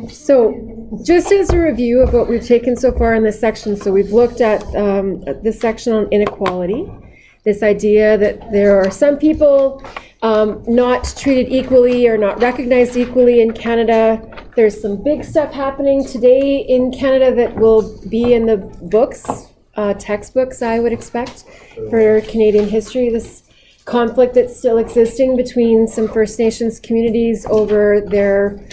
So just as a review of what we've taken so far in this section, so we've looked at this section on inequality, this idea that there are some people not treated equally or not recognized equally in Canada. There's some big stuff happening today in Canada that will be in the books, textbooks, I would expect, for Canadian history. This conflict that's still existing between some First Nations communities over their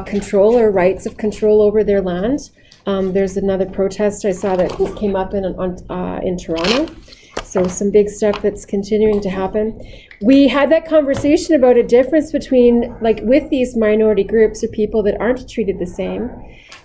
control or rights of control over their land. There's another protest I saw that came up in Toronto. So some big stuff that's continuing to happen. We had that conversation about a difference between, like, with these minority groups or people that aren't treated the same,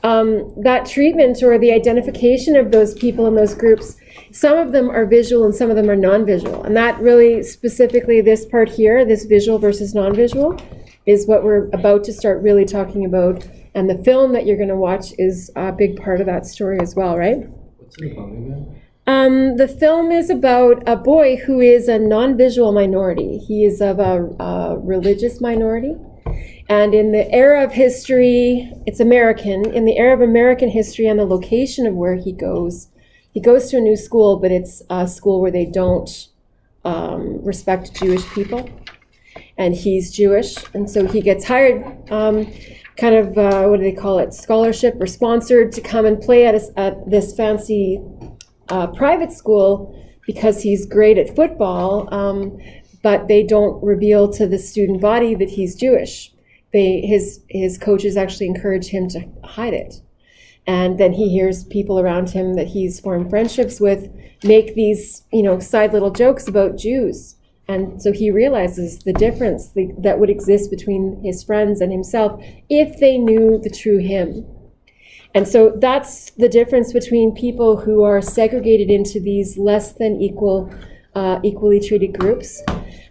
that treatment or the identification of those people in those groups, some of them are visual and some of them are non-visual. And that really, specifically this part here, this visual versus non-visual, is what we're about to start really talking about. And the film that you're going to watch is a big part of that story as well, right? What's it about again? The film is about a boy who is a non-visual minority. He is of a religious minority. And in the era of history, it's American, in the era of American history and the location of where he goes to a new school, but it's a school where they don't respect Jewish people. And he's Jewish, and so he gets hired, kind of, what do they call it, scholarship or sponsored to come and play at this fancy private school because he's great at football, but they don't reveal to the student body that he's Jewish. His coaches actually encourage him to hide it. And then he hears people around him that he's formed friendships with make these, side little jokes about Jews. And so he realizes the difference that would exist between his friends and himself if they knew the true him. And so that's the difference between people who are segregated into these less than equally treated groups.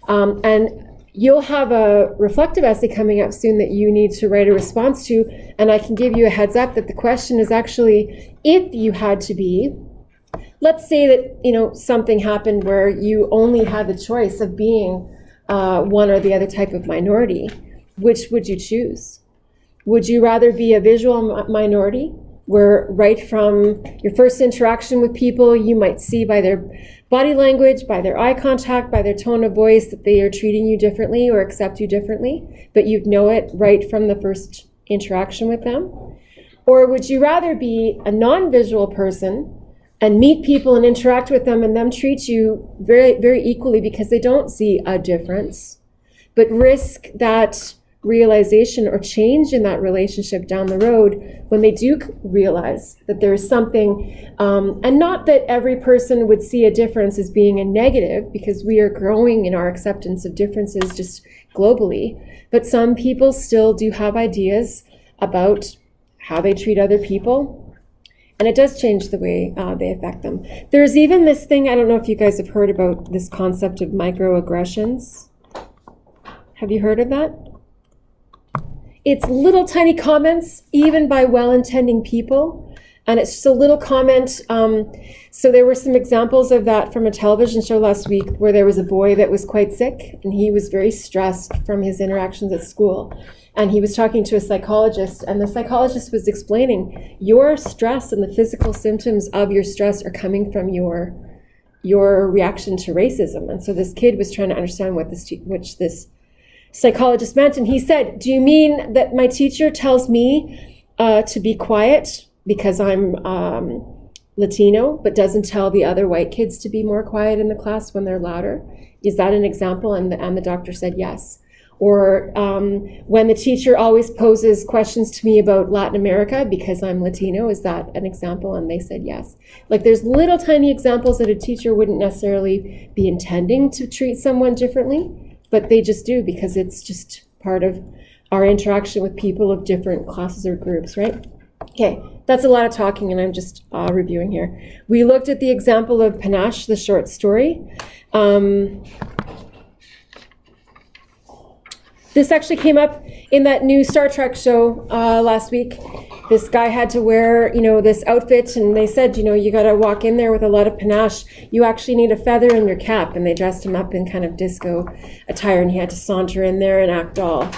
And you'll have a reflective essay coming up soon that you need to write a response to, and I can give you a heads up that the question is actually, if you had to be, let's say that something happened where you only had the choice of being one or the other type of minority, which would you choose? Would you rather be a visual minority, where right from your first interaction with people, you might see by their body language, by their eye contact, by their tone of voice that they are treating you differently or accept you differently, but you'd know it right from the first interaction with them? Or would you rather be a non-visual person and meet people and interact with them and them treat you very, very equally because they don't see a difference, but risk that realization or change in that relationship down the road when they do realize that there is something, and not that every person would see a difference as being a negative, because we are growing in our acceptance of differences just globally, but some people still do have ideas about how they treat other people, and it does change the way they affect them. There's even this thing, I don't know if you guys have heard about this concept of microaggressions. Have you heard of that? It's little tiny comments, even by well-intending people, and it's just a little comment. So there were some examples of that from a television show last week where there was a boy that was quite sick, and he was very stressed from his interactions at school. And he was talking to a psychologist, and the psychologist was explaining, your stress and the physical symptoms of your stress are coming from your reaction to racism. And so this kid was trying to understand what this psychologist meant, and he said, do you mean that my teacher tells me to be quiet because I'm Latino, but doesn't tell the other white kids to be more quiet in the class when they're louder? Is that an example? And the doctor said yes. Or when the teacher always poses questions to me about Latin America because I'm Latino, is that an example? And they said yes. Like, there's little tiny examples that a teacher wouldn't necessarily be intending to treat someone differently, but they just do because it's just part of our interaction with people of different classes or groups, right? Okay, that's a lot of talking, and I'm just reviewing here. We looked at the example of Panache, the short story. This actually came up in that new Star Trek show last week. This guy had to wear, this outfit, and they said, you got to walk in there with a lot of panache. You actually need a feather in your cap, and they dressed him up in kind of disco attire, and he had to saunter in there and act all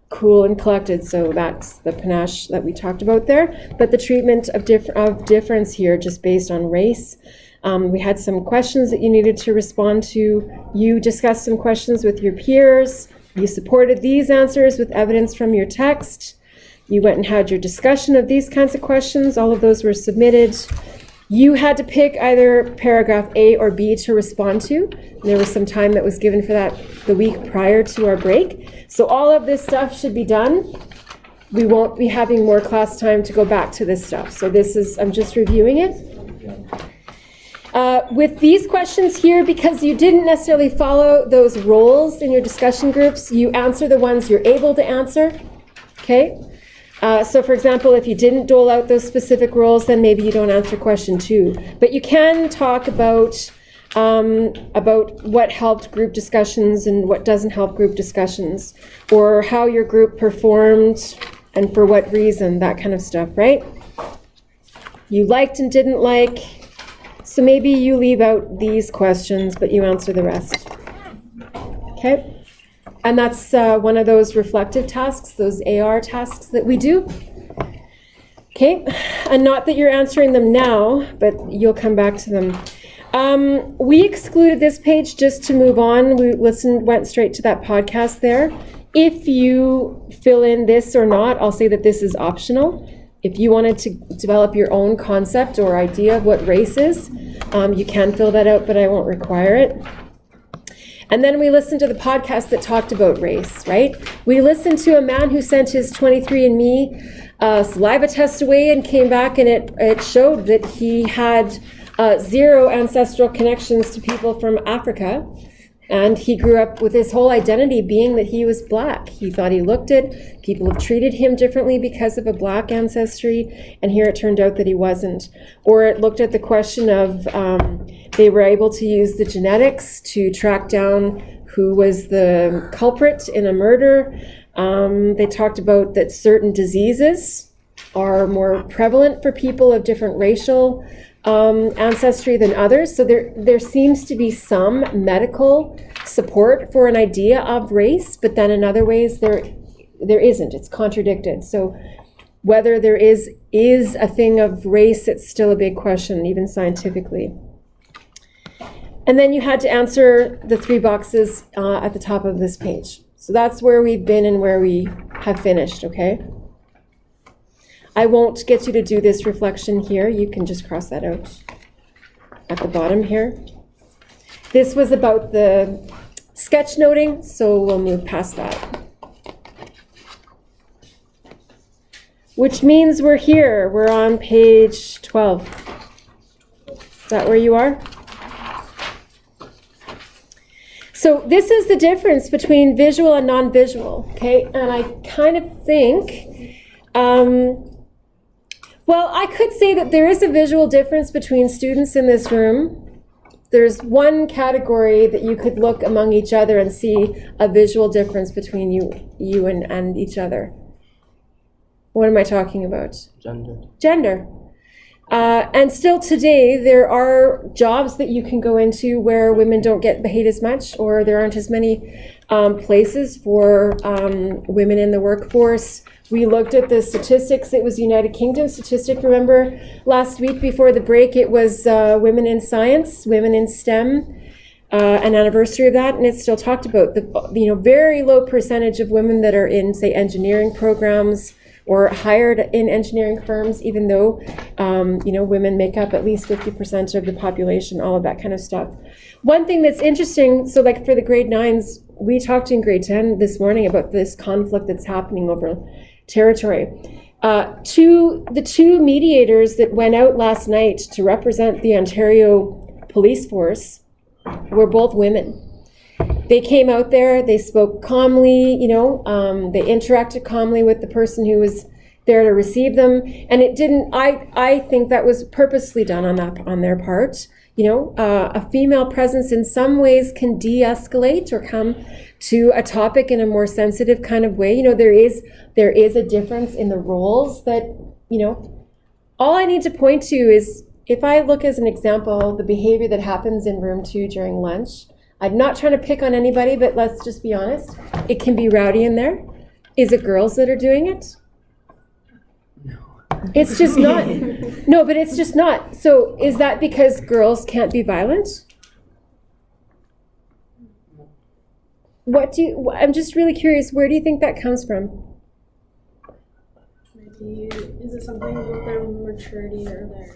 cool and collected, so that's the panache that we talked about there. But the treatment of difference here, just based on race. We had some questions that you needed to respond to. You discussed some questions with your peers. You supported these answers with evidence from your text. You went and had your discussion of these kinds of questions. All of those were submitted. You had to pick either paragraph A or B to respond to. There was some time that was given for that the week prior to our break. So all of this stuff should be done. We won't be having more class time to go back to this stuff. So this is, I'm just reviewing it. With these questions here, because you didn't necessarily follow those roles in your discussion groups, you answer the ones you're able to answer, okay? So for example, if you didn't dole out those specific roles, then maybe you don't answer question 2. But you can talk about what helped group discussions and what doesn't help group discussions, or how your group performed and for what reason, that kind of stuff, right? You liked and didn't like. So maybe you leave out these questions, but you answer the rest. Okay? And that's one of those reflective tasks, those AR tasks that we do. Okay? And not that you're answering them now, but you'll come back to them. We excluded this page just to move on. We went straight to that podcast there. If you fill in this or not, I'll say that this is optional. If you wanted to develop your own concept or idea of what race is, you can fill that out, but I won't require it. And then we listened to the podcast that talked about race, right? We listened to a man who sent his 23andMe saliva test away and came back, and it showed that he had 0 ancestral connections to people from Africa. And he grew up with his whole identity being that he was Black. He thought he looked it. People have treated him differently because of a Black ancestry. And here it turned out that he wasn't. Or it looked at the question of they were able to use the genetics to track down who was the culprit in a murder. They talked about that certain diseases are more prevalent for people of different racial ancestry than others. So there seems to be some medical support for an idea of race, but then in other ways there isn't. It's contradicted. So whether there is a thing of race, it's still a big question, even scientifically. And then you had to answer the 3 boxes at the top of this page. So that's where we've been and where we have finished, okay? I won't get you to do this reflection here. You can just cross that out at the bottom here. This was about the sketchnoting, so we'll move past that. Which means we're here. We're on page 12. Is that where you are? So this is the difference between visual and non-visual, okay? And I kind of think, well, I could say that there is a visual difference between students in this room. There's one category that you could look among each other and see a visual difference between you and each other. What am I talking about? Gender. And still today, there are jobs that you can go into where women don't get paid as much, or there aren't as many places for women in the workforce. We looked at the statistics. It was United Kingdom statistic. Remember last week before the break, it was women in science, women in STEM, an anniversary of that, and it still talked about the very low percentage of women that are in, say, engineering programs or hired in engineering firms, even though women make up at least 50% of the population, all of that kind of stuff. One thing that's interesting, so like for the grade 9s, we talked in grade 10 this morning about this conflict that's happening over territory. The 2 mediators that went out last night to represent the Ontario police force were both women. They came out there, they spoke calmly, they interacted calmly with the person who was there to receive them, and it didn't, I think that was purposely done on their part. A female presence in some ways can de-escalate or come to a topic in a more sensitive kind of way. There is a difference in the roles that, all I need to point to is, if I look as an example, the behavior that happens in room 2 during lunch. I'm not trying to pick on anybody, but let's just be honest. It can be rowdy in there. Is it girls that are doing it? It's just not. No, but it's just not. So is that because girls can't be violent? I'm just really curious, where do you think that comes from? Maybe, is it something about their maturity or their...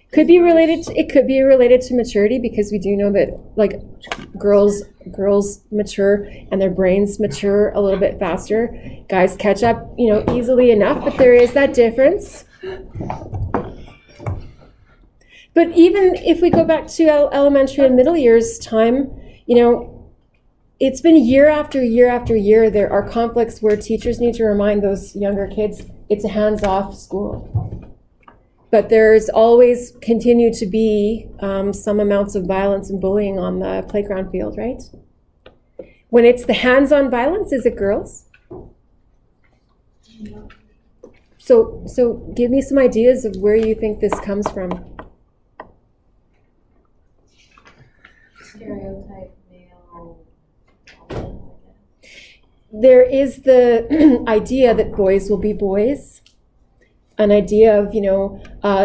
It could be related to maturity, because we do know that like girls mature and their brains mature a little bit faster. Guys catch up, easily enough, but there is that difference. But even if we go back to elementary and middle years time, it's been year after year after year, there are conflicts where teachers need to remind those younger kids it's a hands-off school. But there's always continued to be some amounts of violence and bullying on the playground field, right? When it's the hands-on violence, is it girls? So give me some ideas of where you think this comes from. Stereotype male. There is the idea that boys will be boys. An idea of,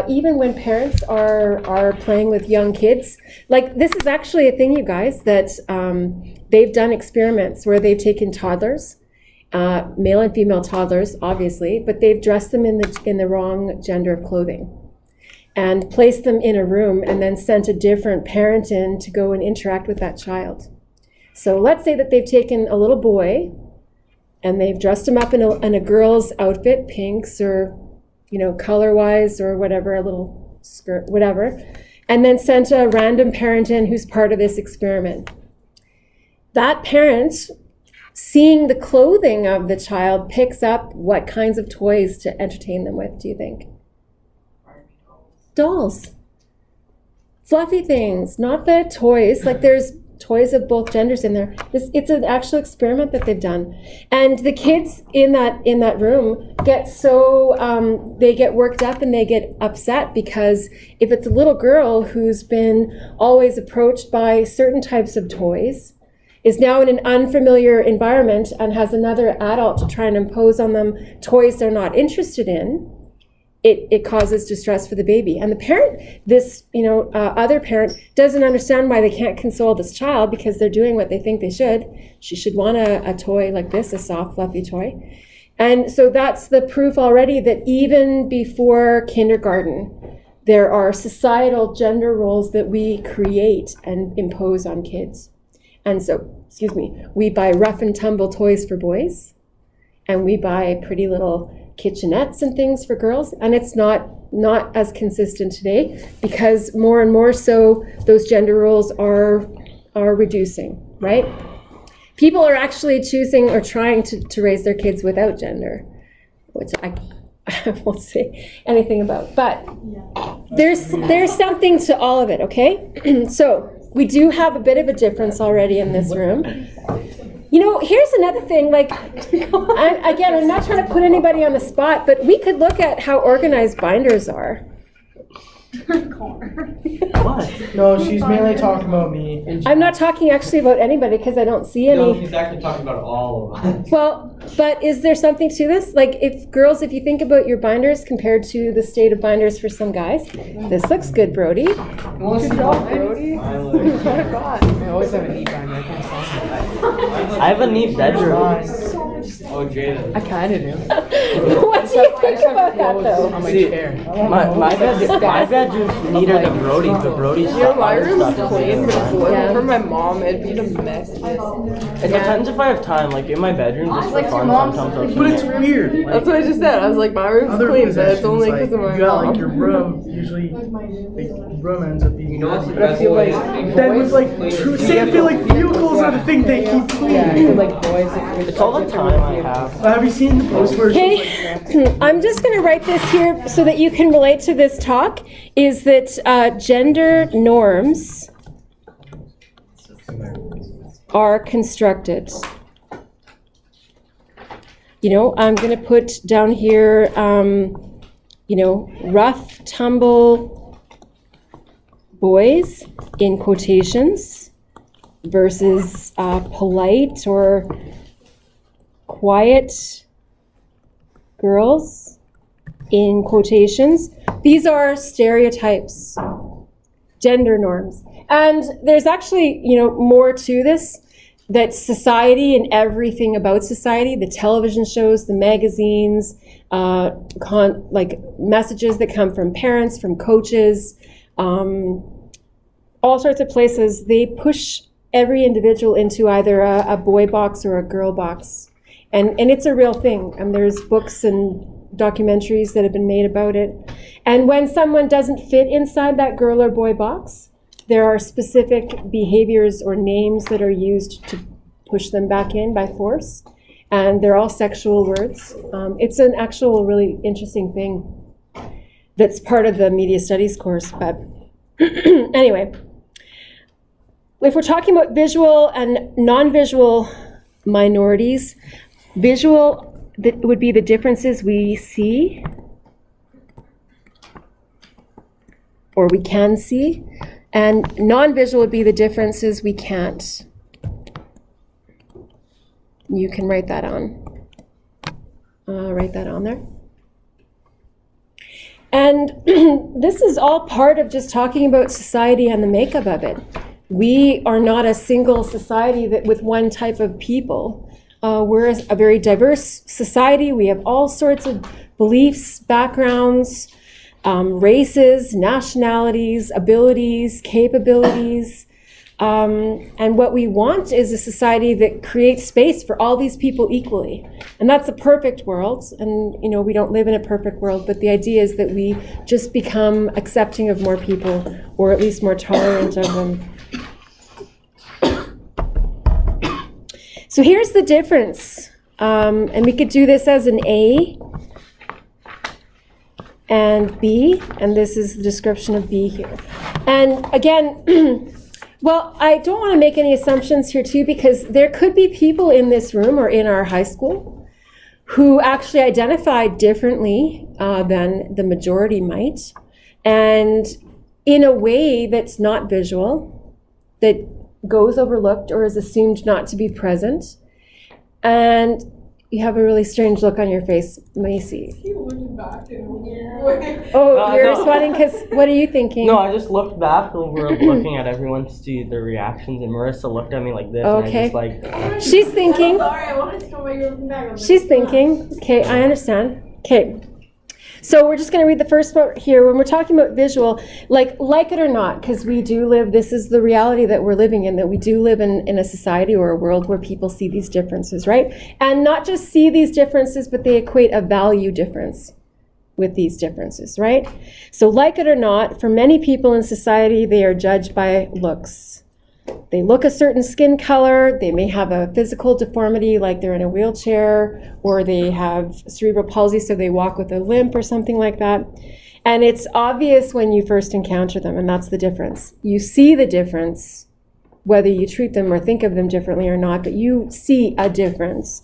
even when parents are playing with young kids, like this is actually a thing, you guys, that they've done experiments where they've taken toddlers, male and female toddlers, obviously, but they've dressed them in the wrong gender of clothing and placed them in a room and then sent a different parent in to go and interact with that child. So let's say that they've taken a little boy and they've dressed him up in a girl's outfit, pinks or color-wise or whatever, a little skirt, whatever, and then sent a random parent in who's part of this experiment. That parent, seeing the clothing of the child, picks up what kinds of toys to entertain them with, do you think? Dolls. Fluffy things, not the toys. Like there's toys of both genders in there. It's an actual experiment that they've done, and the kids in that room get so they get worked up and they get upset because if it's a little girl who's been always approached by certain types of toys, is now in an unfamiliar environment and has another adult to try and impose on them toys they're not interested in, it causes distress for the baby. And the parent, this other parent, doesn't understand why they can't console this child because they're doing what they think they should. She should want a toy like this, a soft, fluffy toy. And so that's the proof already that even before kindergarten, there are societal gender roles that we create and impose on kids. And so, we buy rough and tumble toys for boys, and we buy pretty little kitchenettes and things for girls, and it's not as consistent today because more and more so those gender roles are reducing, right? People are actually choosing or trying to raise their kids without gender, which I won't say anything about, but there's something to all of it, okay? So we do have a bit of a difference already in this room. Here's another thing, like, I'm not trying to put anybody on the spot, but we could look at how organized binders are. What? No, she's mainly talking about me. I'm not talking actually about anybody because I don't see any. No, he's actually talking about all of us. Well, but is there something to this? Like, if you think about your binders compared to the state of binders for some guys, this looks good, Brody. Good job, Brody. I always have a neat binder. I can't stand I have a neat bedroom. Oh, Jada. I kind of do. What do you think about that, though? On my See, chair. My bedroom's neater than Brody's, but Brody's stuff. My room's stuff is clean, but if it in wasn't Yeah. for my mom, it'd be the mess. It depends if I have time. Like in my bedroom, just for fun, sometimes I'll But clean it's it. weird. That's what I just said. I was like, my room's Other clean, but it's only possessions, because of my you got mom. like your room, usually the room ends up being what's the dirty. But I feel like Then with like, say I feel like vehicles are the thing they keep clean. I feel like boys. It's all the time I have. Have you seen the post where Okay, I'm just going to write this here so that you can relate to this talk, is that gender norms are constructed. I'm going to put down here, rough, tumble boys in quotations versus polite or quiet girls, in quotations. These are stereotypes, gender norms. And there's actually, more to this, that society and everything about society, the television shows, the magazines, like messages that come from parents, from coaches, all sorts of places, they push every individual into either a boy box or a girl box. And it's a real thing. And there's books and documentaries that have been made about it. And when someone doesn't fit inside that girl or boy box, there are specific behaviors or names that are used to push them back in by force. And they're all sexual words. It's an actual really interesting thing that's part of the media studies course. But anyway, if we're talking about visual and non-visual minorities, visual that would be the differences we see or we can see, and non-visual would be the differences we can't. You can write that on. Write that on there. And this is all part of just talking about society and the makeup of it. We are not a single society that with one type of people. We're a very diverse society. We have all sorts of beliefs, backgrounds, races, nationalities, abilities, capabilities. And what we want is a society that creates space for all these people equally. And that's a perfect world. And, we don't live in a perfect world, but the idea is that we just become accepting of more people, or at least more tolerant of them. So here's the difference. And we could do this as an A and B, and this is the description of B here. And again, well, I don't want to make any assumptions here too, because there could be people in this room or in our high school who actually identify differently than the majority might, and in a way that's not visual, that goes overlooked or is assumed not to be present. And you have a really strange look on your face. Let me see. Oh, you're responding because, what are you thinking? No, I just looked back and we're looking at everyone to see their reactions, and Marissa looked at me like this, Okay. and I just like... She's thinking. Sorry, I wanted to come by your back. She's thinking. Okay, I understand. Okay. So we're just going to read the first part here. When we're talking about visual, like it or not, because we do live, this is the reality that we're living in, that we do live in a society or a world where people see these differences, right? And not just see these differences, but they equate a value difference with these differences, right? So like it or not, for many people in society, they are judged by looks. They look a certain skin color, they may have a physical deformity like they're in a wheelchair, or they have cerebral palsy so they walk with a limp or something like that. And it's obvious when you first encounter them, and that's the difference. You see the difference, whether you treat them or think of them differently or not, but you see a difference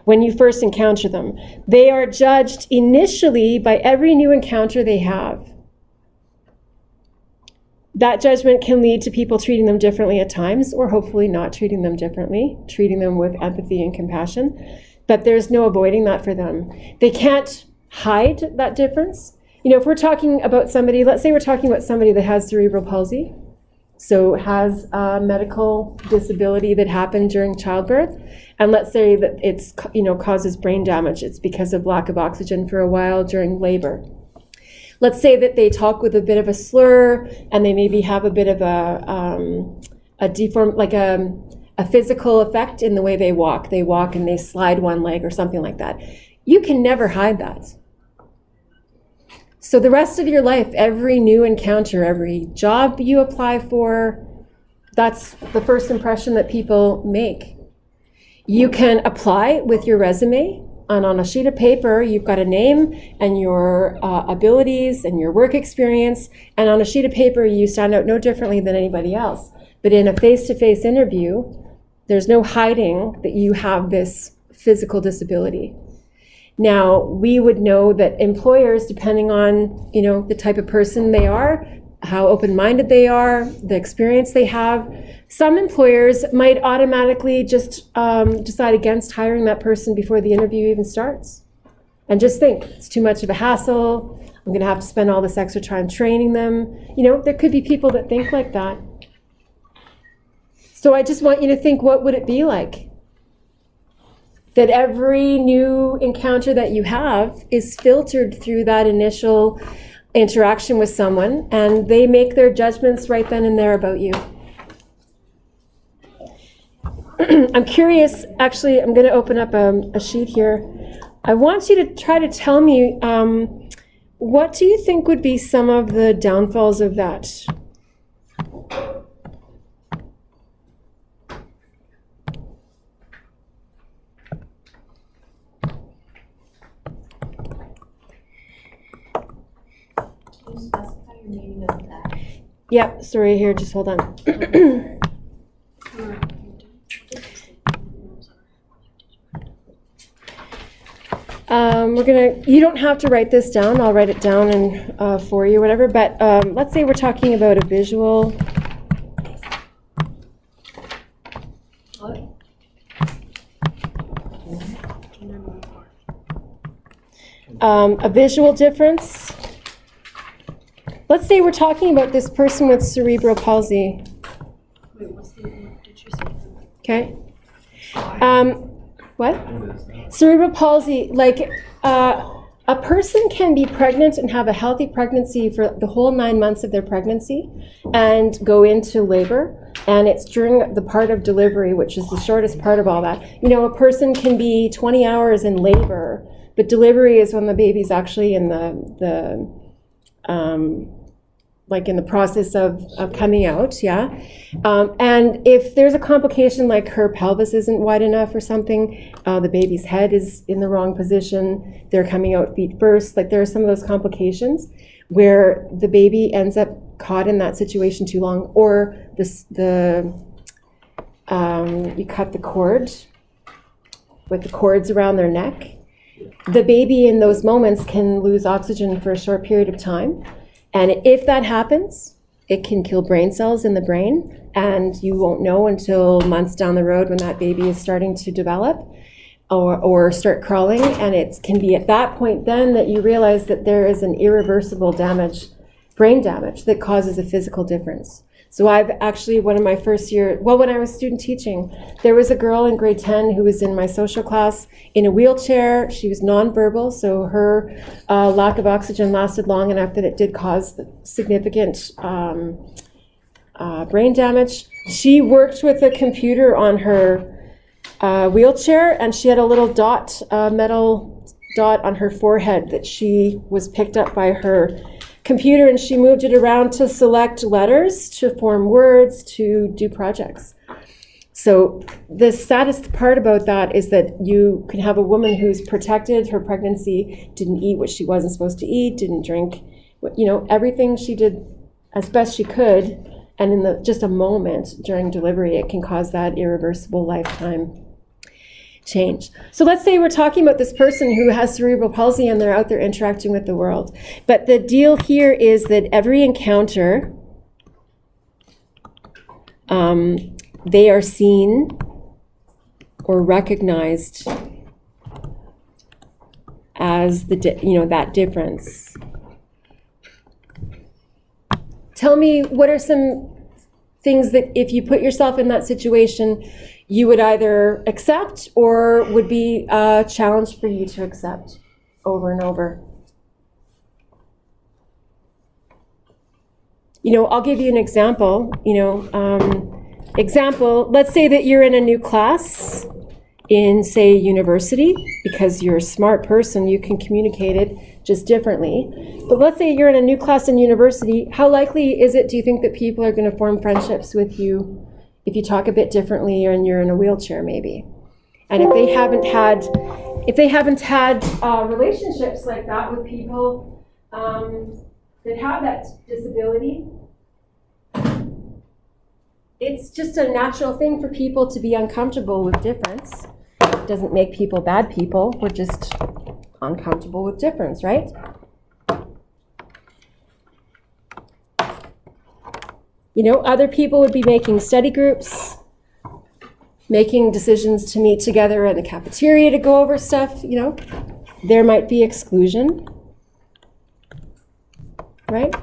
when you first encounter them. They are judged initially by every new encounter they have. That judgment can lead to people treating them differently at times, or hopefully not treating them differently, treating them with empathy and compassion. But there's no avoiding that for them. They can't hide that difference. If we're talking about somebody, let's say we're talking about somebody that has cerebral palsy, so has a medical disability that happened during childbirth, and let's say that it's causes brain damage. It's because of lack of oxygen for a while during labor. Let's say that they talk with a bit of a slur, and they maybe have a bit of a deform, like a physical effect in the way they walk. They walk and they slide one leg or something like that. You can never hide that. So the rest of your life, every new encounter, every job you apply for, that's the first impression that people make. You can apply with your resume. And on a sheet of paper, you've got a name and your abilities and your work experience. And on a sheet of paper, you stand out no differently than anybody else. But in a face-to-face interview, there's no hiding that you have this physical disability. Now, we would know that employers, depending on the type of person they are, how open-minded they are, the experience they have. Some employers might automatically just decide against hiring that person before the interview even starts. And just think, it's too much of a hassle, I'm gonna have to spend all this extra time training them. You know, there could be people that think like that. So I just want you to think, what would it be like? That every new encounter that you have is filtered through that initial interaction with someone, and they make their judgments right then and there about you. I'm curious, actually, I'm going to open up a sheet here. I want you to try to tell me, what do you think would be some of the downfalls of that? Can you specify your meaning of that? Yeah, sorry, here, just hold on. You don't have to write this down, I'll write it down and for you, whatever, but let's say we're talking about a visual. A visual difference. Let's say we're talking about this person with cerebral palsy. Wait, what did you say? Okay. What? Cerebral palsy, like a person can be pregnant and have a healthy pregnancy for the whole 9 months of their pregnancy and go into labor. And it's during the part of delivery, which is the shortest part of all that. You know, a person can be 20 hours in labor, but delivery is when the baby's actually in like in the process of coming out, yeah. And if there's a complication like her pelvis isn't wide enough or something, the baby's head is in the wrong position, they're coming out feet first, like there are some of those complications where the baby ends up caught in that situation too long, or you cut the cord with the cords around their neck. The baby in those moments can lose oxygen for a short period of time. And if that happens, it can kill brain cells in the brain, and you won't know until months down the road when that baby is starting to develop or start crawling. And it can be at that point then that you realize that there is an irreversible damage, brain damage, that causes a physical difference. So I've actually, one of my first year, well, when I was student teaching, there was a girl in grade 10 who was in my social class in a wheelchair. She was nonverbal, so her lack of oxygen lasted long enough that it did cause significant brain damage. She worked with a computer on her wheelchair, and she had a little dot, metal dot on her forehead that she was picked up by her computer, and she moved it around to select letters, to form words, to do projects. So the saddest part about that is that you can have a woman who's protected her pregnancy, didn't eat what she wasn't supposed to eat, didn't drink, you know, everything she did as best she could, and in just a moment during delivery, it can cause that irreversible lifetime change. So let's say we're talking about this person who has cerebral palsy and they're out there interacting with the world. But the deal here is that every encounter, they are seen or recognized as that difference. Tell me, what are some things that if you put yourself in that situation, you would either accept or would be a challenge for you to accept over and over? You know, I'll give you an example. Let's say that you're in a new class in, say, university, because you're a smart person, you can communicate it just differently. But let's say you're in a new class in university, how likely is it, do you think, that people are going to form friendships with you if you talk a bit differently and you're in a wheelchair maybe? And if they haven't had relationships like that with people that have that disability, it's just a natural thing for people to be uncomfortable with difference. It doesn't make people bad people, we're just uncomfortable with difference, right? Other people would be making study groups, making decisions to meet together in the cafeteria to go over stuff, There might be exclusion, right?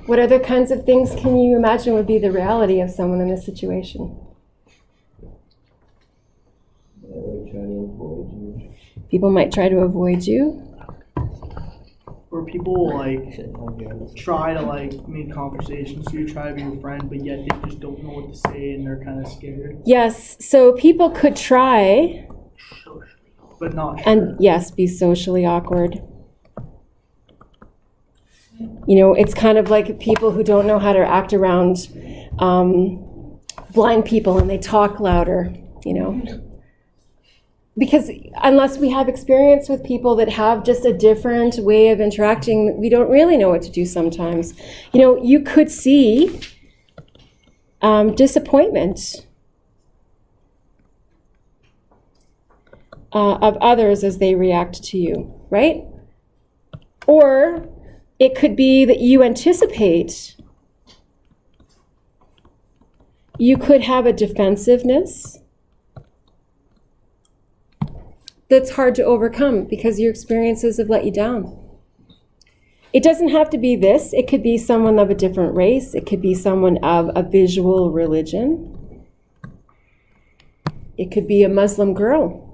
What other kinds of things can you imagine would be the reality of someone in this situation? People might try to avoid you. Or people try to make conversations with you, try to be your friend, but yet they just don't know what to say and they're kind of scared. Yes, so people could try, But not sure. and yes, be socially awkward. It's kind of like people who don't know how to act around blind people and they talk louder, Because unless we have experience with people that have just a different way of interacting, we don't really know what to do sometimes. You could see disappointment of others as they react to you, right? Or it could be that you anticipate. You could have a defensiveness that's hard to overcome because your experiences have let you down. It doesn't have to be this. It could be someone of a different race. It could be someone of a visual religion. It could be a Muslim girl.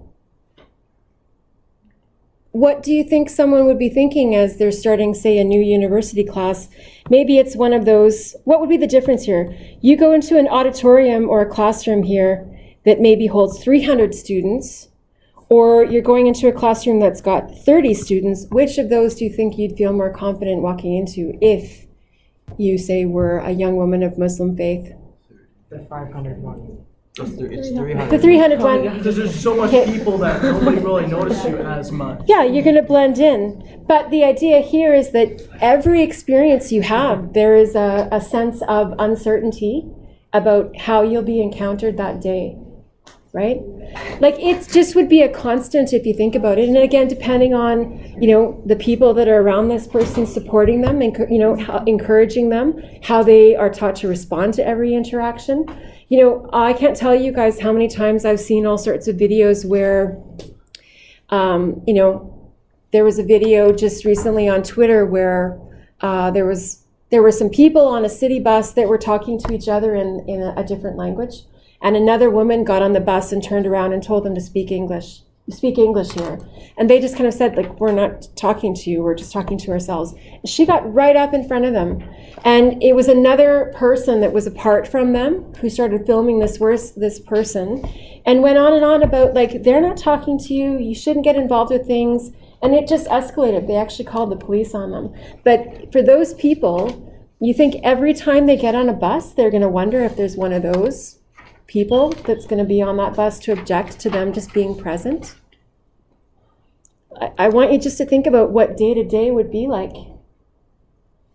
What do you think someone would be thinking as they're starting, say, a new university class? Maybe it's one of those, what would be the difference here? You go into an auditorium or a classroom here that maybe holds 300 students, or you're going into a classroom that's got 30 students. Which of those do you think you'd feel more confident walking into if you, say, were a young woman of Muslim faith? The 501. It's 300. The 300 one. Because there's so much people that nobody really notices you as much. Yeah, you're going to blend in. But the idea here is that every experience you have, there is a sense of uncertainty about how you'll be encountered that day, right? It just would be a constant if you think about it. And again, depending on, the people that are around this person, supporting them, and, encouraging them, how they are taught to respond to every interaction. I can't tell you guys how many times I've seen all sorts of videos where, there was a video just recently on Twitter where there were some people on a city bus that were talking to each other in a different language. And another woman got on the bus and turned around and told them to speak English here. And they just kind of said, we're not talking to you, we're just talking to ourselves. And she got right up in front of them. And it was another person that was apart from them who started filming this person and went on and on about, they're not talking to you, you shouldn't get involved with things. And it just escalated. They actually called the police on them. But for those people, you think every time they get on a bus, they're going to wonder if there's one of those people that's going to be on that bus to object to them just being present. I want you just to think about what day-to-day would be like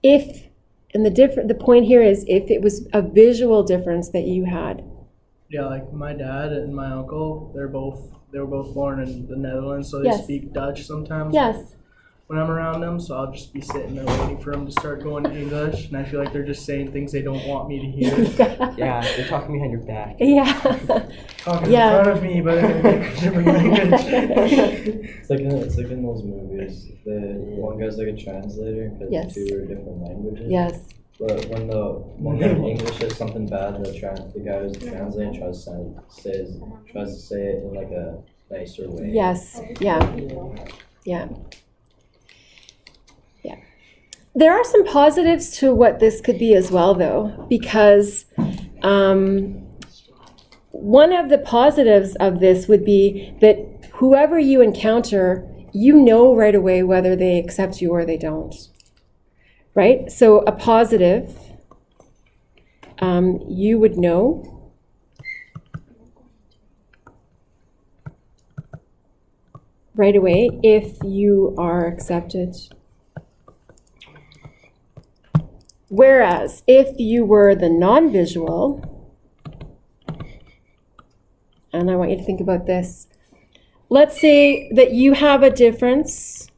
if, and the point here is if it was a visual difference that you had. Yeah, my dad and my uncle, they were both born in the Netherlands, so they Yes. speak Dutch sometimes. Yes. When I'm around them, so I'll just be sitting there waiting for them to start going English, and I feel like they're just saying things they don't want me to hear. Yeah, they're talking behind your back. Yeah. Talking Yeah. in front of me, but in a different language. It's like in those movies. The one guy's like a translator because Yes. the two are different languages. Yes. But when the one guy in English says something bad, the guy who's translating tries to say it in a nicer way. Yes. Yeah. Yeah. Yeah. There are some positives to what this could be as well, though, because one of the positives of this would be that whoever you encounter, you know right away whether they accept you or they don't. Right? So a positive, you would know right away if you are accepted. Whereas if you were the non-visual, and I want you to think about this, let's say that you have a difference,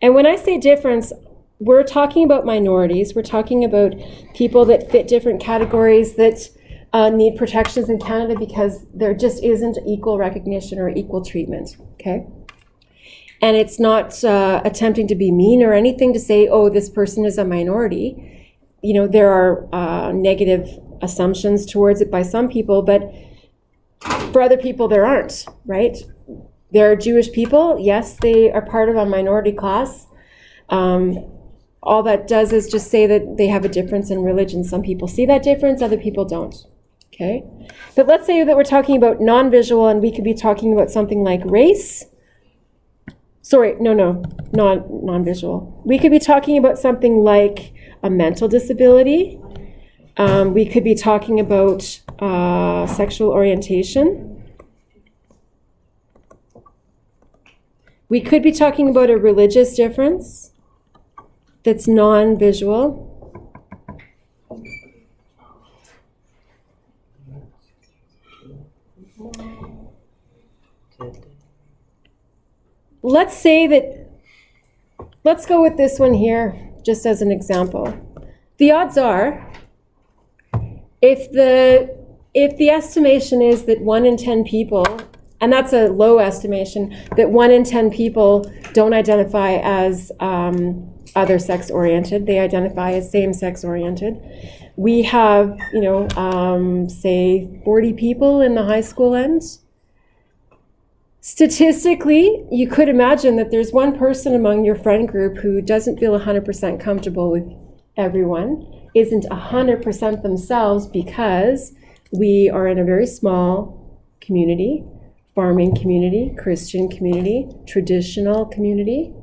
and when I say difference, we're talking about minorities. We're talking about people that fit different categories that need protections in Canada because there just isn't equal recognition or equal treatment, okay? And it's not attempting to be mean or anything to say, oh, this person is a minority. You know, there are negative assumptions towards it by some people, but for other people there aren't, right? There are Jewish people, yes, they are part of a minority class. All that does is just say that they have a difference in religion. Some people see that difference, other people don't, okay? But let's say that we're talking about non-visual and we could be talking about something like race. Sorry, non-visual. We could be talking about something like a mental disability. We could be talking about sexual orientation. We could be talking about a religious difference that's non-visual. Let's say that, let's go with this one here, just as an example. The odds are, if the estimation is that 1 in 10 people, and that's a low estimation, that 1 in 10 people don't identify as other sex oriented, they identify as same sex oriented. We have, say 40 people in the high school end. Statistically, you could imagine that there's one person among your friend group who doesn't feel 100% comfortable with everyone, isn't 100% themselves because we are in a very small community, farming community, Christian community, traditional community.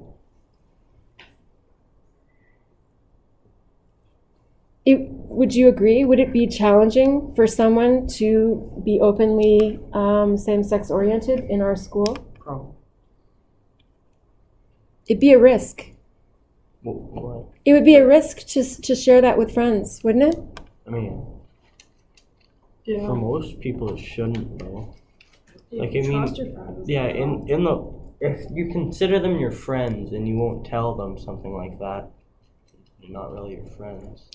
Would you agree? Would it be challenging for someone to be openly same-sex oriented in our school? Probably. It'd be a risk. What? It would be a risk to share that with friends, wouldn't it? I mean, Yeah. for most people, it shouldn't though. You Like, I mean, trust your friends. Yeah, if you consider them your friends and you won't tell them something like that, they're not really your friends.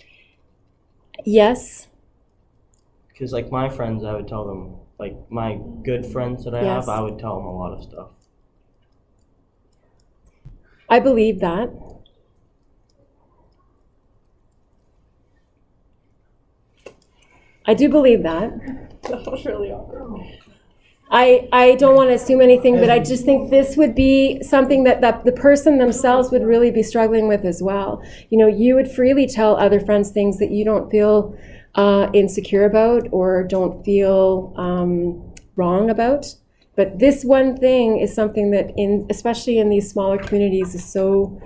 Yes. Because like my friends, I would tell them, like my good friends that I Yes. have, I would tell them a lot of stuff. I believe that. I do believe that. That was really awkward. I don't want to assume anything, but I just think this would be something that the person themselves would really be struggling with as well. You know, you would freely tell other friends things that you don't feel insecure about or don't feel wrong about. But this one thing is something that, especially in these smaller communities, is so,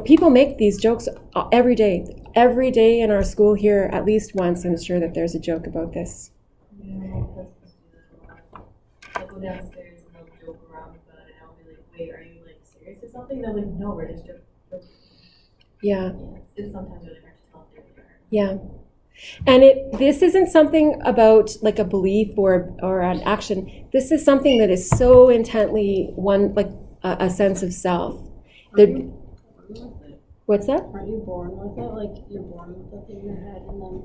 people make these jokes every day. Every day in our school here, at least once, I'm sure that there's a joke about this. I'll go downstairs and they'll joke around about it, and I'll be like, wait, are you like serious or something? They're like, no, we're just joking. Yeah. It's sometimes really hard to tell if they're there. Yeah. And this isn't something about like a belief or an action. This is something that is so intently a sense of self. What's that? Aren't you born with it? Like you're born with it in your head, and then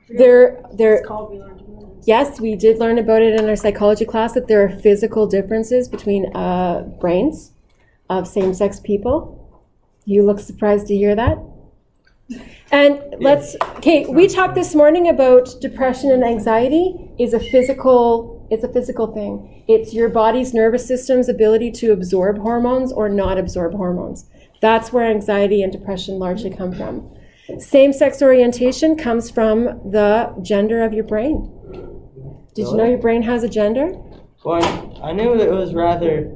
They're it's called we learned about it. Yes, we did learn about it in our psychology class that there are physical differences between brains of same-sex people. You look surprised to hear that. And we talked this morning about depression and anxiety is a physical thing. It's your body's nervous system's ability to absorb hormones or not absorb hormones. That's where anxiety and depression largely come from. Same-sex orientation comes from the gender of your brain. Did you know your brain has a gender? Well, I knew that it was rather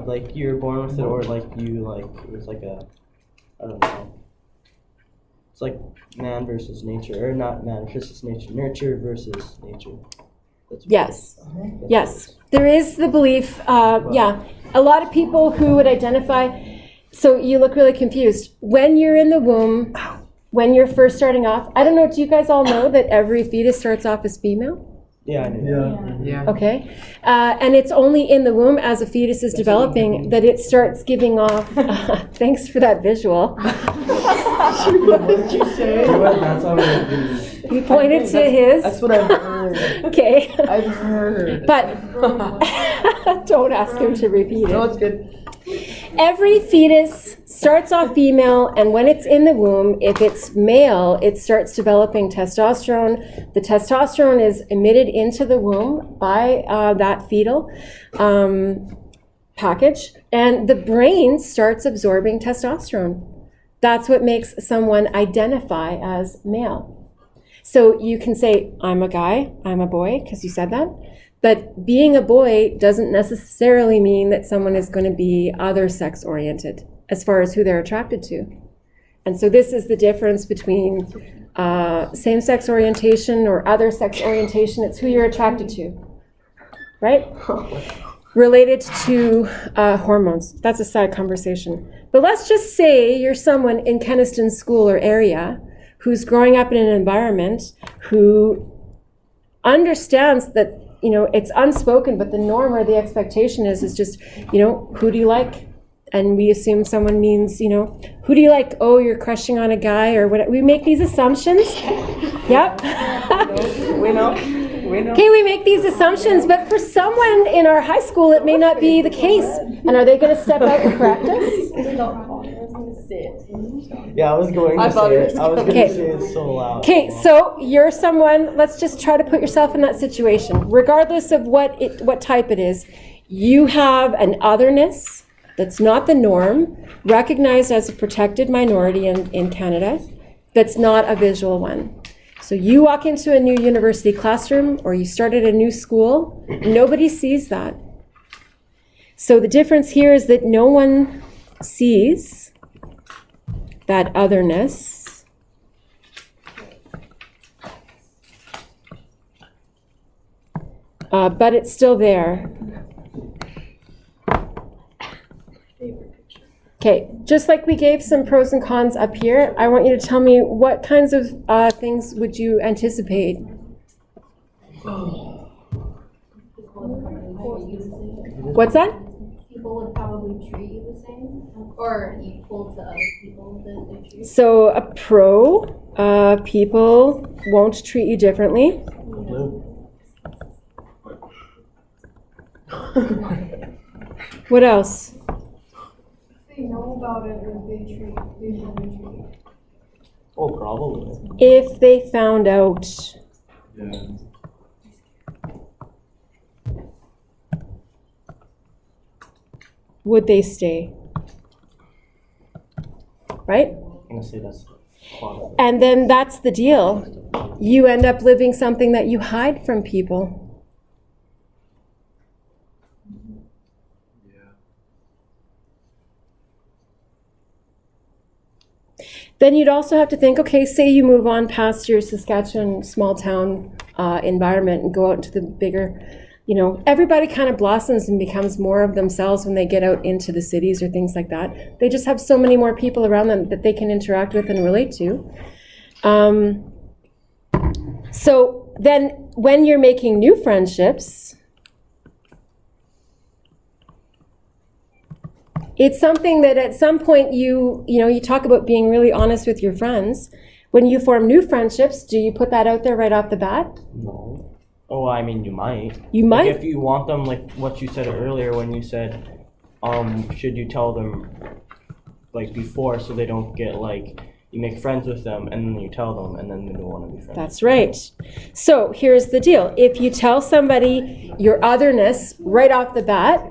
like you were born with it, or like it was like I don't know. It's like man versus nature, or not man versus nature, nurture versus nature. Yes. Yes. There is the belief, a lot of people who would identify, so you look really confused. When you're in the womb, when you're first starting off, I don't know, do you guys all know that every fetus starts off as female? Yeah, I knew that. Yeah. Okay, and it's only in the womb as a fetus is developing that it starts giving off. Thanks for that visual. What did you say? That's how it He pointed to his. That's what I've heard. Okay, I've heard. but don't ask him to repeat No, it. it's good. Every fetus starts off female, and when it's in the womb, if it's male, it starts developing testosterone. The testosterone is emitted into the womb by that fetal package, and the brain starts absorbing testosterone. That's what makes someone identify as male. So you can say, I'm a guy, I'm a boy, because you said that. But being a boy doesn't necessarily mean that someone is going to be other sex oriented as far as who they're attracted to. And so this is the difference between same-sex orientation or other sex orientation. It's who you're attracted to, right? Related to hormones. That's a side conversation. But let's just say you're someone in Kenniston School or area who's growing up in an environment who understands that, you know, it's unspoken, but the norm or the expectation is just, you know, who do you like? And we assume someone means, you know, who do you like? Oh, you're crushing on a guy or what? We make these assumptions. Yep. We know. Okay, we make these assumptions, but for someone in our high school, it may not be the case. And are they going to step out and correct us? Yeah, I was going to thought say it it. I was going Okay. to say it so loud. Okay, so you're someone, let's just try to put yourself in that situation. Regardless of what type it is, you have an otherness that's not the norm, recognized as a protected minority in Canada, that's not a visual one. So you walk into a new university classroom or you start at a new school, nobody sees that. So the difference here is that no one sees that otherness. But it's still there. Okay, just like we gave some pros and cons up here, I want you to tell me what kinds of things would you anticipate? What's that? People would probably treat you the same, or equal to other people that they treat. So a pro, people won't treat you differently. What else? They know about it, or they treat. Oh, probably. If they found out. Would they stay? Right? I'm going to say that's quality. And then that's the deal. You end up living something that you hide from people. Then you'd also have to think, okay, say you move on past your Saskatchewan small town environment and go out into the bigger, you know, everybody kind of blossoms and becomes more of themselves when they get out into the cities or things like that. They just have so many more people around them that they can interact with and relate to. So then when you're making new friendships, it's something that at some point you talk about being really honest with your friends. When you form new friendships, do you put that out there right off the bat? No. Oh, I mean, you might. You might? Like if you want them, like what you said earlier when you said, should you tell them, like, before so they don't get, like, you make friends with them and then you tell them and then they don't want to be friends. That's right. So here's the deal. If you tell somebody your otherness right off the bat,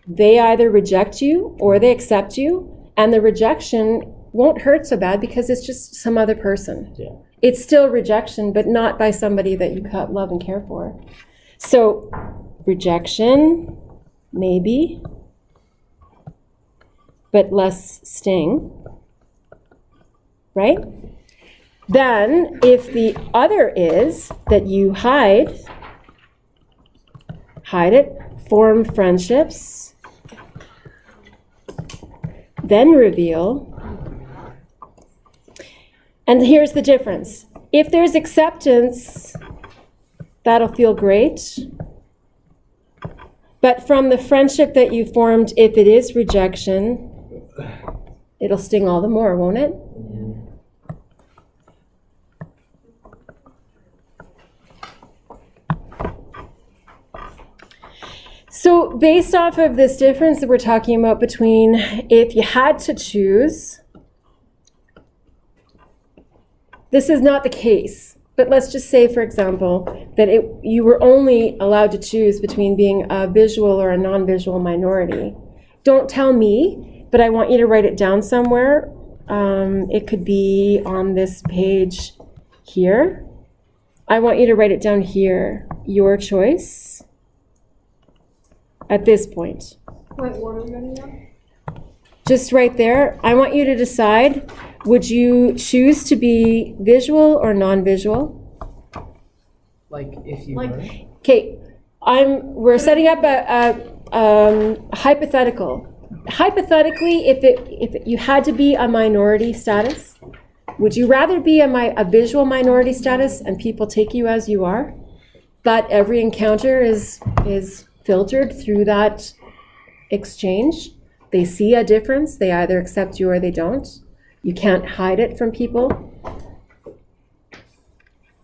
they either reject you or they accept you, and the rejection won't hurt so bad because it's just some other person. Yeah. It's still rejection, but not by somebody that you love and care for. So rejection, maybe, but less sting, right? Then if the other is that you hide it, form friendships, then reveal. And here's the difference. If there's acceptance That'll feel great. But from the friendship that you formed, if it is rejection, it'll sting all the more, won't it? So based off of this difference that we're talking about between if you had to choose, this is not the case, but let's just say, for example, that you were only allowed to choose between being a visual or a non-visual minority. Don't tell me, but I want you to write it down somewhere. It could be on this page here. I want you to write it down here, your choice. At this point. Wait, what are we getting at? Just right there, I want you to decide, would you choose to be visual or non-visual? Like if you Like- were. Okay, we're setting up a hypothetical. Hypothetically, if you had to be a minority status, would you rather be a visual minority status and people take you as you are, but every encounter is filtered through that exchange? They see a difference, they either accept you or they don't. You can't hide it from people.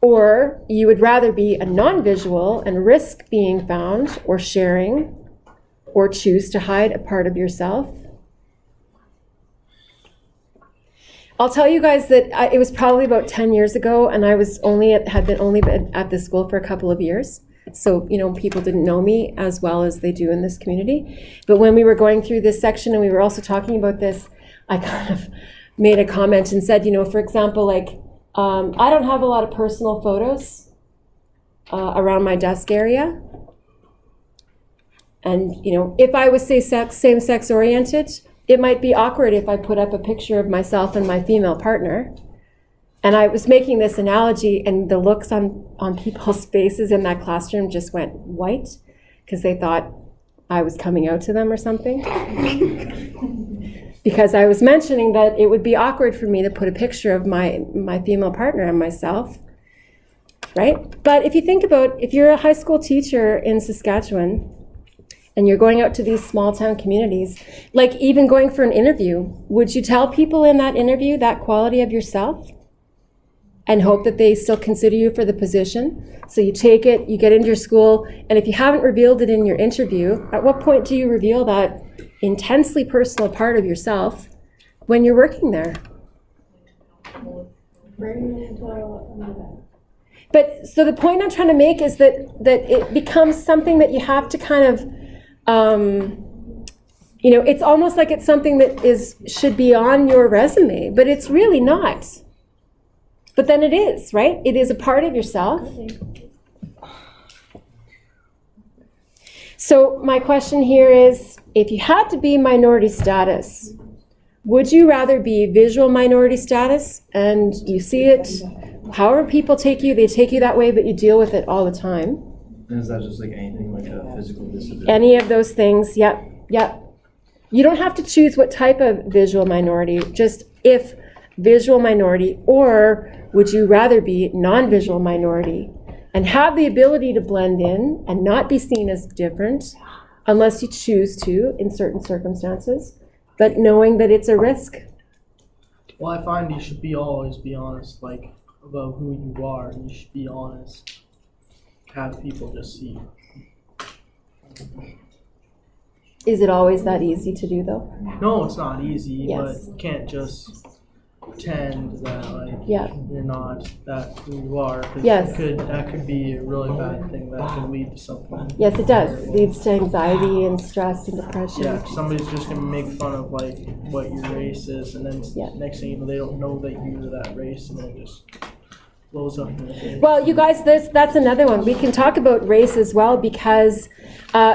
Or you would rather be a non-visual and risk being found or sharing, or choose to hide a part of yourself. I'll tell you guys that it was probably about 10 years ago, and I had only been at this school for a couple of years. So, people didn't know me as well as they do in this community. But when we were going through this section and we were also talking about this, I kind of made a comment and said, for example, like, I don't have a lot of personal photos around my desk area. And, if I was, say, same-sex oriented, it might be awkward if I put up a picture of myself and my female partner. And I was making this analogy, and the looks on people's faces in that classroom just went white because they thought I was coming out to them or something. Because I was mentioning that it would be awkward for me to put a picture of my female partner and myself, right? But if you think about, if you're a high school teacher in Saskatchewan, and you're going out to these small town communities, like even going for an interview, would you tell people in that interview that quality of yourself? And hope that they still consider you for the position. So you take it, you get into your school, and if you haven't revealed it in your interview, at what point do you reveal that intensely personal part of yourself when you're working there? But so the point I'm trying to make is that it becomes something that you have to kind of, it's almost like it's something that should be on your resume, but it's really not. But then it is, right? It is a part of yourself. So my question here is, if you had to be minority status, would you rather be visual minority status and you see it, however people take you, they take you that way, but you deal with it all the time? And is that just like anything like a physical disability? Any of those things, yep. You don't have to choose what type of visual minority, just if visual minority, or would you rather be non-visual minority and have the ability to blend in and not be seen as different unless you choose to in certain circumstances, but knowing that it's a risk? Well, I find you should always be honest, like, about who you are, and you should be honest. Have people just see. Is it always that easy to do, though? No, it's not easy, Yes. but you can't just pretend that like Yeah. you're not that who you are. 'Cause Yes. that could be a really bad thing that can lead to something. Yes, it does. It leads to anxiety and stress and depression. Yeah, somebody's just gonna make fun of like what your race is, and then Yeah. next thing you know, they don't know that you're that race, and it just blows up in their face. Well, you guys, that's another one. We can talk about race as well, because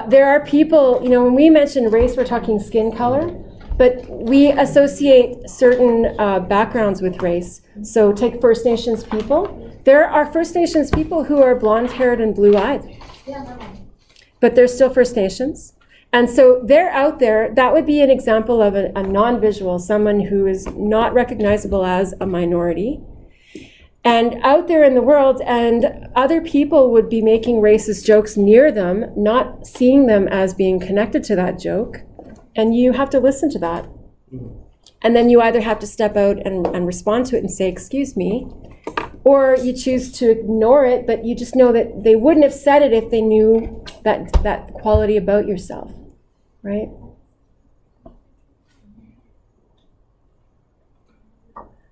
there are people, when we mention race, we're talking skin color, but we associate certain backgrounds with race. So take First Nations people. There are First Nations people who are blonde-haired and blue-eyed, but they're still First Nations. And so they're out there. That would be an example of a non-visual, someone who is not recognizable as a minority. and out there in the world, and other people would be making racist jokes near them, not seeing them as being connected to that joke, and you have to listen to that. And then you either have to step out and respond to it and say, excuse me, or you choose to ignore it, but you just know that they wouldn't have said it if they knew that quality about yourself, right?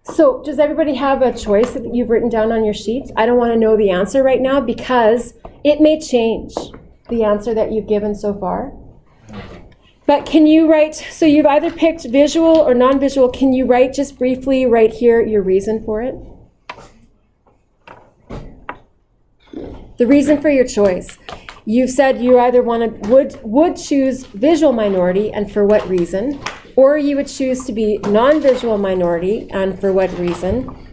So does everybody have a choice that you've written down on your sheet? I don't want to know the answer right now because it may change the answer that you've given so far. But can you write, so you've either picked visual or non-visual, can you write just briefly right here your reason for it? The reason for your choice. You've said you either would choose visual minority, and for what reason, or you would choose to be non-visual minority, and for what reason.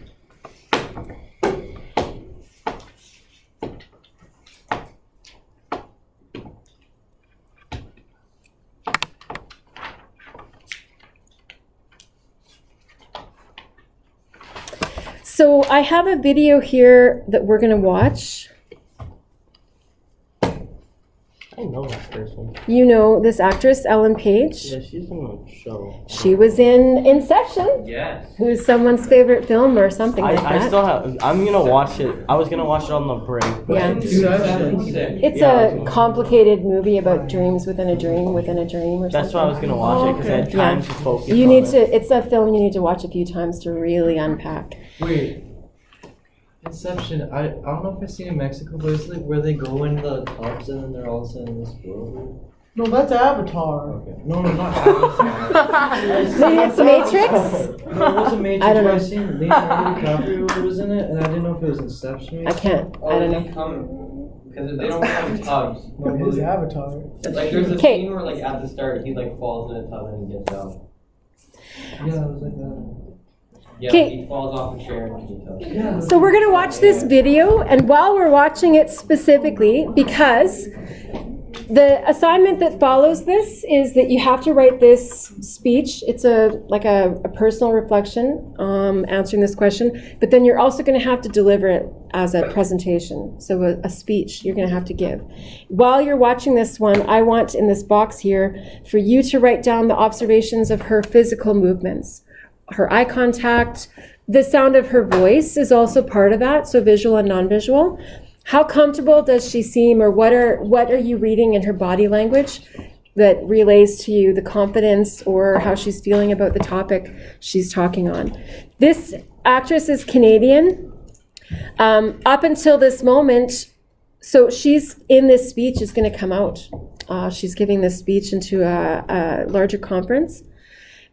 So I have a video here that we're going to watch. I know that person. You know this actress, Ellen Page? Yeah, she's in a show. She was in Inception. Yes. Who's someone's favorite film or something like that. I still have. I'm gonna watch it. I was gonna watch it on the break. Yeah. It's a complicated movie about dreams within a dream within a dream or something. That's why I was gonna watch it because I had time to focus. You on need it. to. It's a film you need to watch a few times to really unpack. Wait. Inception, I don't know if I've seen it in Mexico, but it's like where they go in the tubs and then they're all sitting in this world. No, that's Avatar. Okay. No, not Avatar. Maybe it's Matrix? No, it wasn't Matrix. I don't know. I seen Leonardo DiCaprio was in it, and I didn't know if it was Inception. I can't. I don't know. Because they don't have tubs. No, his Avatar. Like there's a Okay. scene where like at the start he like falls in a tub and he gets out. Yeah, it was like that. Yeah, Okay. he falls off a chair into the tub. Yeah. So we're going to watch this video, and while we're watching it specifically, because the assignment that follows this is that you have to write this speech. It's a personal reflection answering this question, but then you're also going to have to deliver it as a presentation, so a speech you're going to have to give. While you're watching this one, I want in this box here for you to write down the observations of her physical movements. Her eye contact, the sound of her voice is also part of that, so visual and non-visual. How comfortable does she seem, or what are you reading in her body language that relays to you the confidence or how she's feeling about the topic she's talking on? This actress is Canadian. Up until this moment, so she's in this speech is going to come out. She's giving this speech into a larger conference.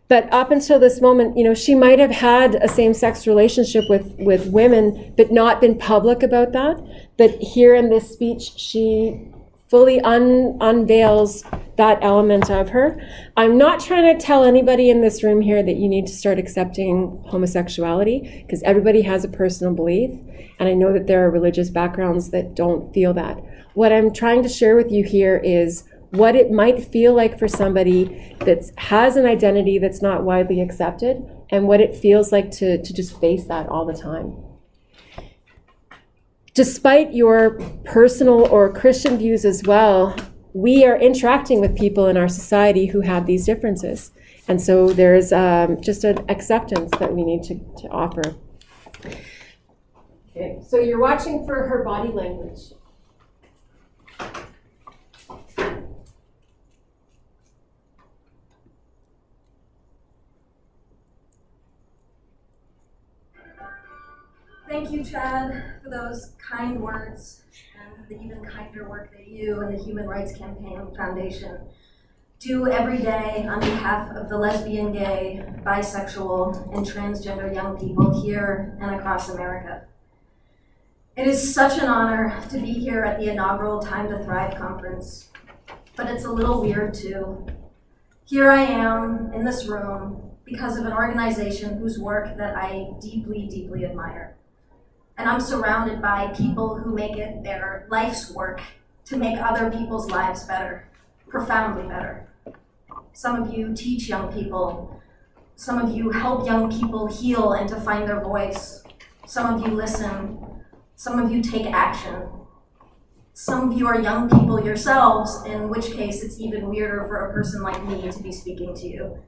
But up until this moment, you know, she might have had a same-sex relationship with women, but not been public about that. But here in this speech, she fully unveils that element of her. I'm not trying to tell anybody in this room here that you need to start accepting homosexuality, because everybody has a personal belief. And I know that there are religious backgrounds that don't feel that. What I'm trying to share with you here is what it might feel like for somebody that has an identity that's not widely accepted, and what it feels like to just face that all the time. Despite your personal or Christian views as well, we are interacting with people in our society who have these differences. And so there's just an acceptance that we need to offer. Okay, so you're watching for her body language. Thank you, Chad, for those kind words and the even kinder work that you and the Human Rights Campaign Foundation do every day on behalf of the lesbian, gay, bisexual, and transgender young people here and across America. It is such an honor to be here at the inaugural Time to Thrive conference, but it's a little weird too. Here I am in this room because of an organization whose work that I deeply, deeply admire. And I'm surrounded by people who make it their life's work to make other people's lives better, profoundly better. Some of you teach young people. Some of you help young people heal and to find their voice. Some of you listen. Some of you take action. Some of you are young people yourselves, in which case it's even weirder for a person like me to be speaking to you.